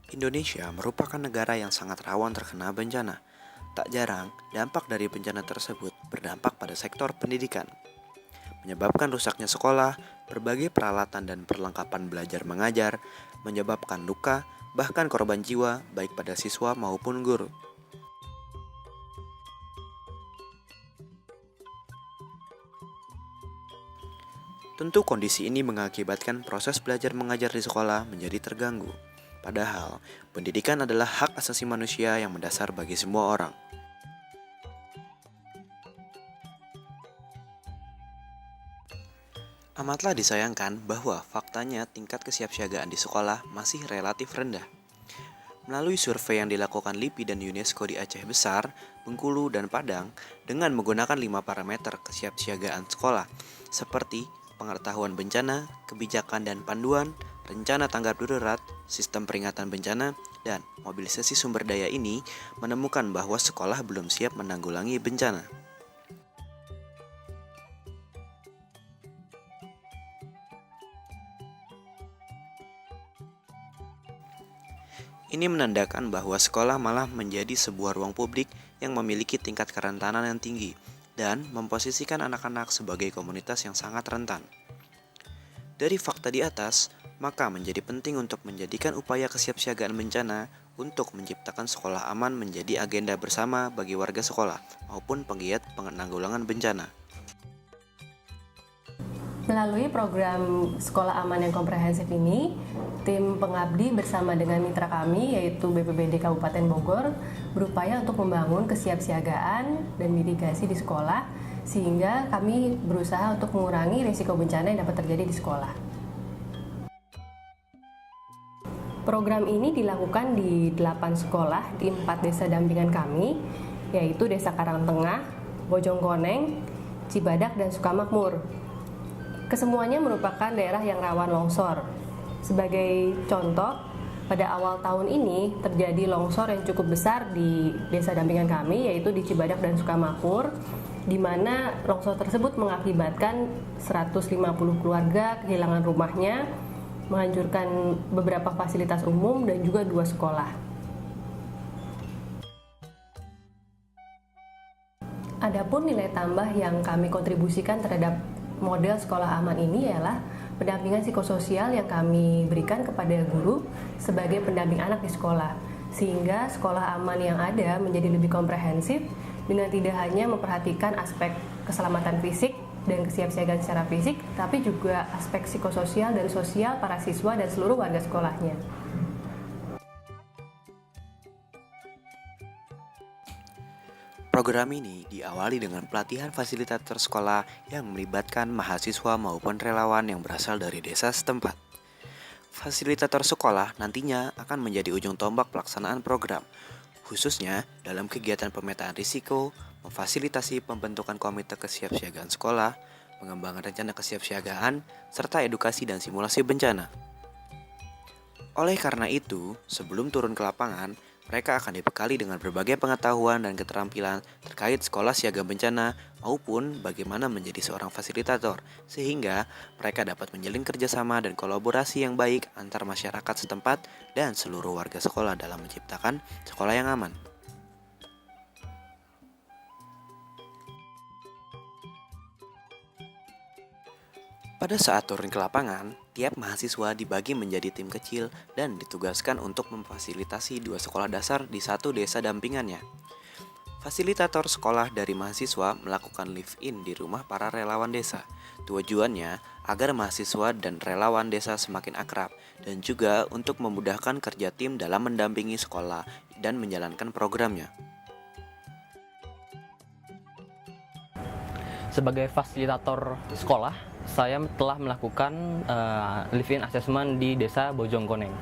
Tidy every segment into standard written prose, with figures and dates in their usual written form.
Indonesia merupakan negara yang sangat rawan terkena bencana. Tak jarang, dampak dari bencana tersebut berdampak pada sektor pendidikan, menyebabkan rusaknya sekolah, berbagai peralatan dan perlengkapan belajar mengajar, menyebabkan luka, bahkan korban jiwa baik pada siswa maupun guru. Tentu kondisi ini mengakibatkan proses belajar mengajar di sekolah menjadi terganggu. Padahal, pendidikan adalah hak asasi manusia yang mendasar bagi semua orang. Amatlah disayangkan bahwa faktanya tingkat kesiapsiagaan di sekolah masih relatif rendah. Melalui survei yang dilakukan LIPI dan UNESCO di Aceh Besar, Bengkulu, dan Padang dengan menggunakan 5 parameter kesiapsiagaan sekolah seperti pengetahuan bencana, kebijakan dan panduan, rencana tanggap darurat, sistem peringatan bencana, dan mobilisasi sumber daya ini menemukan bahwa sekolah belum siap menanggulangi bencana. Ini menandakan bahwa sekolah malah menjadi sebuah ruang publik yang memiliki tingkat kerentanan yang tinggi dan memposisikan anak-anak sebagai komunitas yang sangat rentan. Dari fakta di atas, maka menjadi penting untuk menjadikan upaya kesiapsiagaan bencana untuk menciptakan sekolah aman menjadi agenda bersama bagi warga sekolah maupun penggiat penanggulangan bencana. Melalui program Sekolah Aman yang Komprehensif ini, tim pengabdi bersama dengan mitra kami yaitu BPBD Kabupaten Bogor berupaya untuk membangun kesiapsiagaan dan mitigasi di sekolah sehingga kami berusaha untuk mengurangi risiko bencana yang dapat terjadi di sekolah. Program ini dilakukan di 8 sekolah di 4 desa dampingan kami yaitu Desa Karangtengah, Bojongkoneng, Cibadak, dan Sukamakmur. Kesemuanya merupakan daerah yang rawan longsor. Sebagai contoh, pada awal tahun ini terjadi longsor yang cukup besar di desa dampingan kami, yaitu di Cibadak dan Sukamakmur, di mana longsor tersebut mengakibatkan 150 keluarga kehilangan rumahnya, menghancurkan beberapa fasilitas umum dan juga 2 sekolah. Adapun nilai tambah yang kami kontribusikan terhadap model sekolah aman ini ialah pendampingan psikososial yang kami berikan kepada guru sebagai pendamping anak di sekolah, sehingga sekolah aman yang ada menjadi lebih komprehensif dengan tidak hanya memperhatikan aspek keselamatan fisik dan kesiapsiagaan secara fisik, tapi juga aspek psikososial dan sosial para siswa dan seluruh warga sekolahnya. Program ini diawali dengan pelatihan fasilitator sekolah yang melibatkan mahasiswa maupun relawan yang berasal dari desa setempat. Fasilitator sekolah nantinya akan menjadi ujung tombak pelaksanaan program, khususnya dalam kegiatan pemetaan risiko, memfasilitasi pembentukan komite kesiapsiagaan sekolah, pengembangan rencana kesiapsiagaan, serta edukasi dan simulasi bencana. Oleh karena itu, sebelum turun ke lapangan, mereka akan dibekali dengan berbagai pengetahuan dan keterampilan terkait sekolah siaga bencana maupun bagaimana menjadi seorang fasilitator, sehingga mereka dapat menjalin kerjasama dan kolaborasi yang baik antar masyarakat setempat dan seluruh warga sekolah dalam menciptakan sekolah yang aman. Pada saat turun ke lapangan, tiap mahasiswa dibagi menjadi tim kecil dan ditugaskan untuk memfasilitasi 2 sekolah dasar di 1 desa dampingannya. Fasilitator sekolah dari mahasiswa melakukan live-in di rumah para relawan desa. Tujuannya agar mahasiswa dan relawan desa semakin akrab dan juga untuk memudahkan kerja tim dalam mendampingi sekolah dan menjalankan programnya. Sebagai fasilitator sekolah, saya telah melakukan live-in assessment di Desa Bojongkoneng.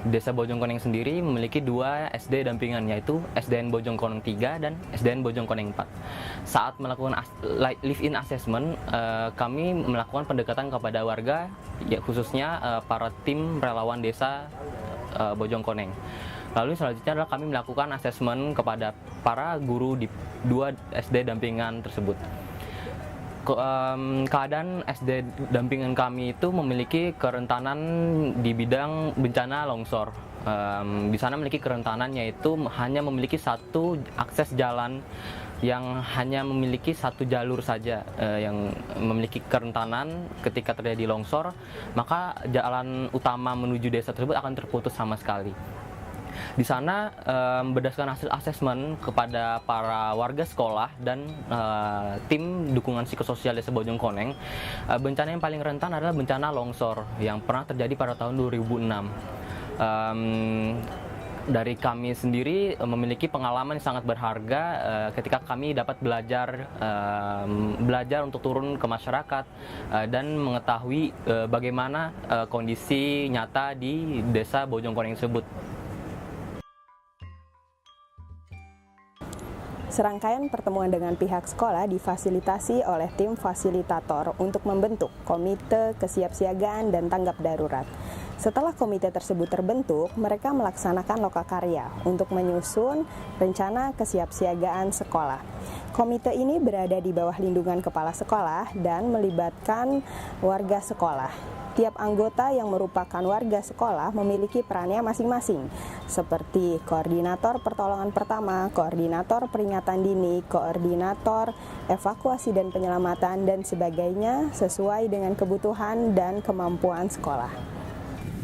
Desa Bojongkoneng sendiri memiliki 2 SD dampingan, yaitu SDN Bojongkoneng 3 dan SDN Bojongkoneng 4. Saat melakukan live-in assessment, kami melakukan pendekatan kepada warga, ya, khususnya para tim relawan desa Bojongkoneng. Lalu selanjutnya adalah kami melakukan assessment kepada para guru di 2 SD dampingan tersebut. Keadaan SD dampingan kami itu memiliki kerentanan di bidang bencana longsor. Di sana memiliki kerentanan, yaitu hanya memiliki satu akses jalan yang hanya memiliki satu jalur saja, yang memiliki kerentanan ketika terjadi longsor, maka jalan utama menuju desa tersebut akan terputus sama sekali. Di sana berdasarkan hasil asesmen kepada para warga sekolah dan tim dukungan psikososial Desa Bojongkoneng, bencana yang paling rentan adalah bencana longsor yang pernah terjadi pada tahun 2006. Dari kami sendiri memiliki pengalaman yang sangat berharga ketika kami dapat belajar untuk turun ke masyarakat dan mengetahui bagaimana kondisi nyata di Desa Bojongkoneng tersebut. Serangkaian pertemuan dengan pihak sekolah difasilitasi oleh tim fasilitator untuk membentuk komite kesiapsiagaan dan tanggap darurat. Setelah komite tersebut terbentuk, mereka melaksanakan lokakarya untuk menyusun rencana kesiapsiagaan sekolah. Komite ini berada di bawah lindungan kepala sekolah dan melibatkan warga sekolah. Tiap anggota yang merupakan warga sekolah memiliki perannya masing-masing, seperti koordinator pertolongan pertama, koordinator peringatan dini, koordinator evakuasi dan penyelamatan, dan sebagainya sesuai dengan kebutuhan dan kemampuan sekolah.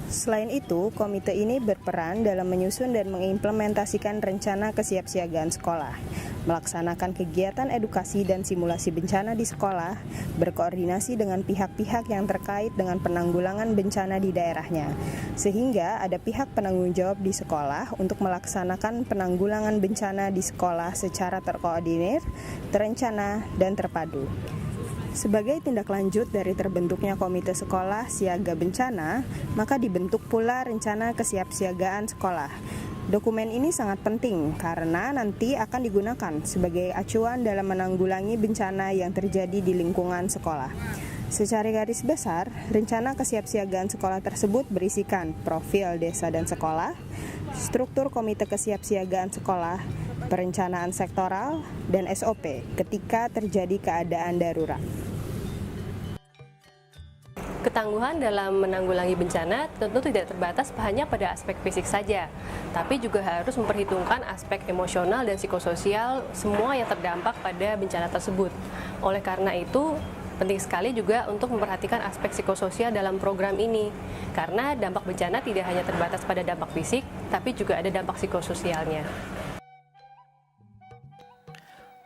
Selain itu, komite ini berperan dalam menyusun dan mengimplementasikan rencana kesiapsiagaan sekolah, melaksanakan kegiatan edukasi dan simulasi bencana di sekolah, berkoordinasi dengan pihak-pihak yang terkait dengan penanggulangan bencana di daerahnya, sehingga ada pihak penanggung jawab di sekolah untuk melaksanakan penanggulangan bencana di sekolah secara terkoordinir, terencana, dan terpadu. Sebagai tindak lanjut dari terbentuknya komite sekolah siaga bencana, maka dibentuk pula rencana kesiapsiagaan sekolah. Dokumen ini sangat penting karena nanti akan digunakan sebagai acuan dalam menanggulangi bencana yang terjadi di lingkungan sekolah. Secara garis besar, rencana kesiapsiagaan sekolah tersebut berisikan profil desa dan sekolah, struktur komite kesiapsiagaan sekolah, perencanaan sektoral, dan SOP ketika terjadi keadaan darurat. Ketangguhan dalam menanggulangi bencana tentu tidak terbatas hanya pada aspek fisik saja, tapi juga harus memperhitungkan aspek emosional dan psikososial semua yang terdampak pada bencana tersebut. Oleh karena itu, penting sekali juga untuk memperhatikan aspek psikososial dalam program ini, karena dampak bencana tidak hanya terbatas pada dampak fisik, tapi juga ada dampak psikososialnya.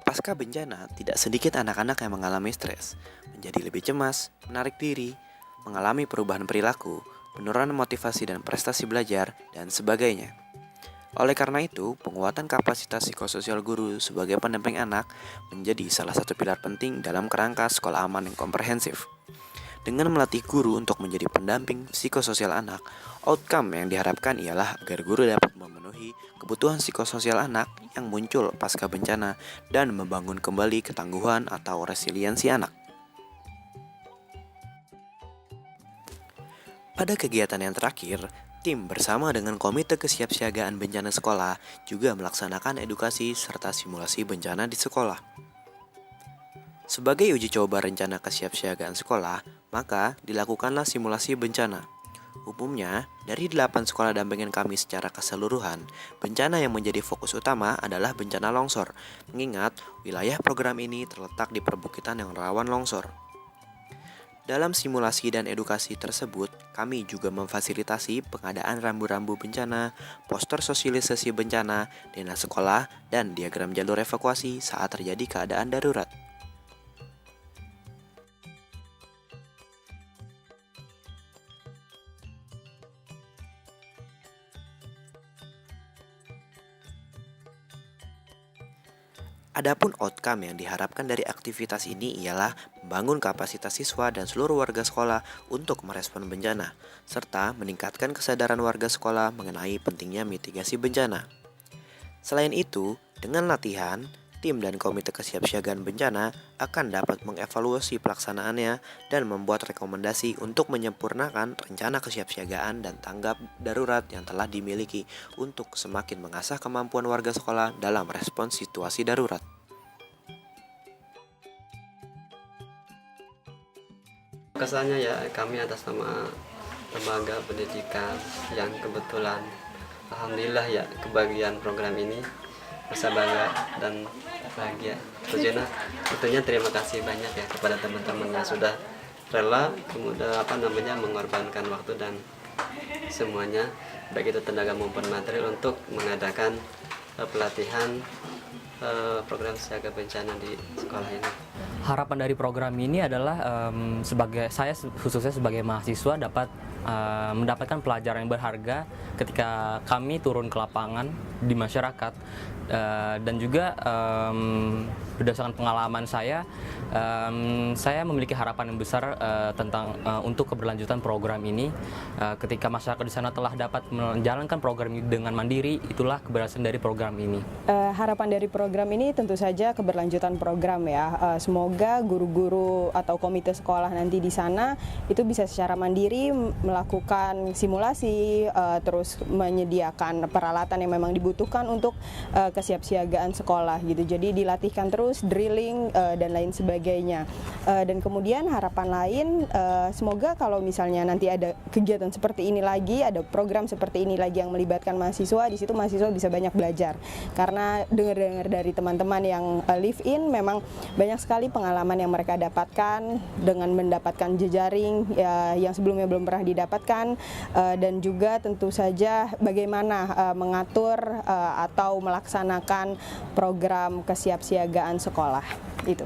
Pasca bencana, tidak sedikit anak-anak yang mengalami stres, menjadi lebih cemas, menarik diri, mengalami perubahan perilaku, penurunan motivasi dan prestasi belajar, dan sebagainya. Oleh karena itu, penguatan kapasitas psikososial guru sebagai pendamping anak menjadi salah satu pilar penting dalam kerangka sekolah aman yang komprehensif. Dengan melatih guru untuk menjadi pendamping psikososial anak, outcome yang diharapkan ialah agar guru dapat memenuhi kebutuhan psikososial anak yang muncul pasca bencana dan membangun kembali ketangguhan atau resiliensi anak. Pada kegiatan yang terakhir, tim bersama dengan Komite Kesiapsiagaan Bencana Sekolah juga melaksanakan edukasi serta simulasi bencana di sekolah. Sebagai uji coba rencana kesiapsiagaan sekolah, maka dilakukanlah simulasi bencana. Umumnya, dari 8 sekolah dampingan kami secara keseluruhan, bencana yang menjadi fokus utama adalah bencana longsor, mengingat wilayah program ini terletak di perbukitan yang rawan longsor. Dalam simulasi dan edukasi tersebut, kami juga memfasilitasi pengadaan rambu-rambu bencana, poster sosialisasi bencana, dana sekolah, dan diagram jalur evakuasi saat terjadi keadaan darurat. Adapun outcome yang diharapkan dari aktivitas ini ialah membangun kapasitas siswa dan seluruh warga sekolah untuk merespon bencana, serta meningkatkan kesadaran warga sekolah mengenai pentingnya mitigasi bencana. Selain itu, dengan latihan, tim dan komite kesiapsiagaan bencana akan dapat mengevaluasi pelaksanaannya dan membuat rekomendasi untuk menyempurnakan rencana kesiapsiagaan dan tanggap darurat yang telah dimiliki untuk semakin mengasah kemampuan warga sekolah dalam respons situasi darurat. Kesannya ya, kami atas nama lembaga pendidikan yang kebetulan Alhamdulillah ya kebagian program ini, merasa bangga dan bahagia. Tentunya terima kasih banyak ya kepada teman-teman yang sudah rela kemudian mengorbankan waktu dan semuanya, baik itu tenaga maupun material untuk mengadakan pelatihan program siaga bencana di sekolah ini. Harapan dari program ini adalah saya khususnya sebagai mahasiswa dapat mendapatkan pelajaran yang berharga ketika kami turun ke lapangan di masyarakat, dan juga berdasarkan pengalaman saya memiliki harapan yang besar untuk keberlanjutan program ini. Ketika masyarakat di sana telah dapat menjalankan program ini dengan mandiri, itulah keberhasilan dari program ini. Harapan dari program ini tentu saja keberlanjutan program ya. Semoga guru-guru atau komite sekolah nanti di sana itu bisa secara mandiri melakukan simulasi, terus menyediakan peralatan yang memang dibutuhkan untuk kesiapsiagaan sekolah gitu. Jadi dilatihkan terus drilling dan lain sebagainya. Dan kemudian harapan lain, semoga kalau misalnya nanti ada kegiatan seperti ini lagi, ada program seperti ini lagi yang melibatkan mahasiswa, di situ mahasiswa bisa banyak belajar. Karena dengar-dengar dari teman-teman yang live in, memang banyak sekali pengalaman yang mereka dapatkan dengan mendapatkan jejaring yang sebelumnya belum pernah didapatkan, dan juga tentu saja bagaimana mengatur atau melaksanakan program kesiapsiagaan sekolah itu.